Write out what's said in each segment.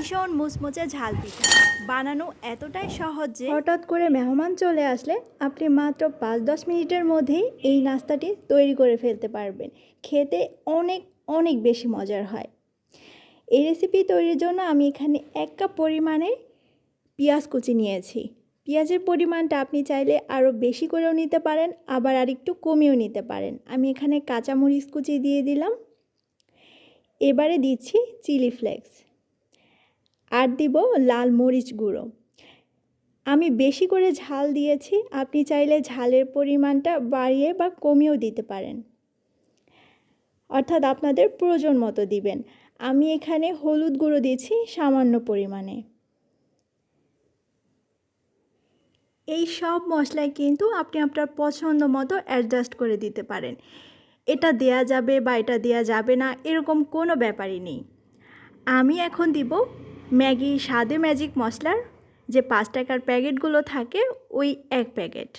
ভীষণ মুচমুচে ঝাল পিঠা বানানো এতটাই সহজ যে হঠাৎ করে মেহমান চলে আসলে আপনি মাত্র 5-10 মিনিটের মধ্যেই এই নাস্তাটি তৈরি করে ফেলতে পারবেন। খেতে অনেক অনেক বেশি মজার হয়। এই রেসিপি তৈরির জন্য আমি এখানে 1 কাপ পরিমাণে পেঁয়াজ কুচি নিয়েছি। পেঁয়াজের পরিমাণটা আপনি চাইলে আরও বেশি করেও নিতে পারেন, আবার আরেকটু কমিয়েও নিতে পারেন। আমি এখানে কাঁচামরিচ কুচি দিয়ে দিলাম। এবারে দিচ্ছি চিলি ফ্লেক্স আর দিব লাল মরিচ গুঁড়ো। আমি বেশি করে ঝাল দিয়েছি, আপনি চাইলে ঝালের পরিমাণটা বাড়িয়ে বা কমিয়েও দিতে পারেন, অর্থাৎ আপনাদের প্রয়োজন মতো দিবেন। আমি এখানে হলুদ গুঁড়ো দিয়েছি সামান্য পরিমাণে। এই সব মশলাই কিন্তু আপনি আপনার পছন্দ মতো অ্যাডজাস্ট করে দিতে পারেন। এটা দেয়া যাবে বা এটা দেয়া যাবে না এরকম কোনো ব্যাপারই নেই। আমি এখন দিব ম্যাগি স্বাদে ম্যাজিক মশলার যে 5 টাকার প্যাকেটগুলো থাকে ওই 1 প্যাকেট।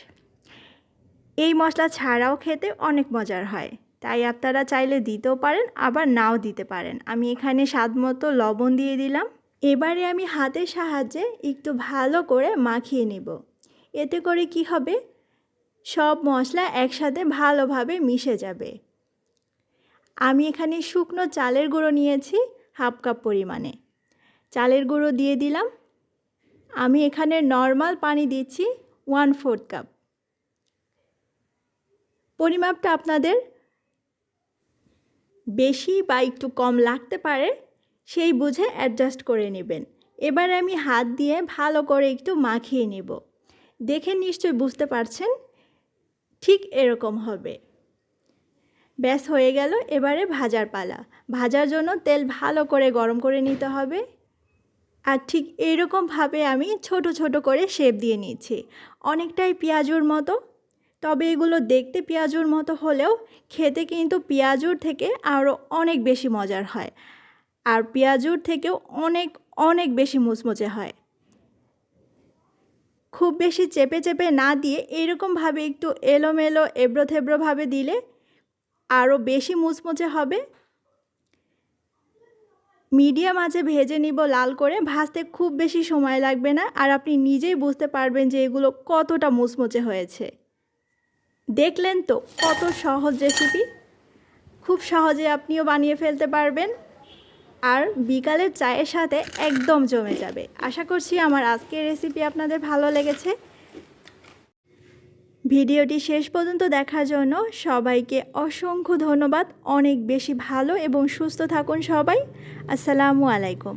এই মশলা ছাড়াও খেতে অনেক মজার হয়, তাই আপনারা চাইলে দিতেও পারেন আবার নাও দিতে পারেন। আমি এখানে স্বাদ মতো লবণ দিয়ে দিলাম। এবারে আমি হাতের সাহায্যে একটু ভালো করে মাখিয়ে নেব। এতে করে কি হবে, সব মশলা একসাথে ভালোভাবে মিশে যাবে। আমি এখানে শুকনো চালের গুঁড়ো নিয়েছি 1/2 কাপ পরিমাণে। চালের গুঁড়ো দিয়ে দিলাম। আমি এখানে নর্মাল পানি দিচ্ছি 1/4 কাপ। পরিমাপটা আপনাদের বেশি বা একটু কম লাগতে পারে, সেই বুঝে অ্যাডজাস্ট করে নেবেন। এবার আমি হাত দিয়ে ভালো করে একটু মাখিয়ে নেব। দেখে নিশ্চয়ই বুঝতে পারছেন, ঠিক এরকম হবে। ব্যাস হয়ে গেল। এবারে ভাজার পালা। ভাজার জন্য তেল ভালো করে গরম করে নিতে হবে। আর ঠিক এইরকমভাবে আমি ছোট ছোট করে শেপ দিয়ে নিচ্ছি, অনেকটাই পেঁয়াজুর মতো। তবে এগুলো দেখতে পেঁয়াজুর মতো হলেও খেতে কিন্তু পেঁয়াজুর থেকে আরও অনেক বেশি মজার হয়, আর পেঁয়াজুর থেকেও অনেক অনেক বেশি মুচমুচে হয়। খুব বেশি চেপে চেপে না দিয়ে এইরকমভাবে একটু এলোমেলো এবড়ো থেবড়োভাবে দিলে আরও বেশি মুচমুচে হবে। মিডিয়াম আঁচে ভেজে নিব লাল করে। ভাজতে খুব বেশি সময় লাগবে না, আর আপনি নিজেই বুঝতে পারবেন যে এগুলো কতটা মুচমুচে হয়েছে। দেখলেন তো কত সহজ রেসিপি, খুব সহজে আপনিও বানিয়ে ফেলতে পারবেন, আর বিকালের চায়ের সাথে একদম জমে যাবে। আশা করছি আমার আজকের রেসিপি আপনাদের ভালো লেগেছে। ভিডিওটি শেষ পর্যন্ত দেখার জন্য সবাইকে অসংখ্য ধন্যবাদ। অনেক বেশি ভালো এবং সুস্থ থাকুন সবাই। আসসালামু আলাইকুম।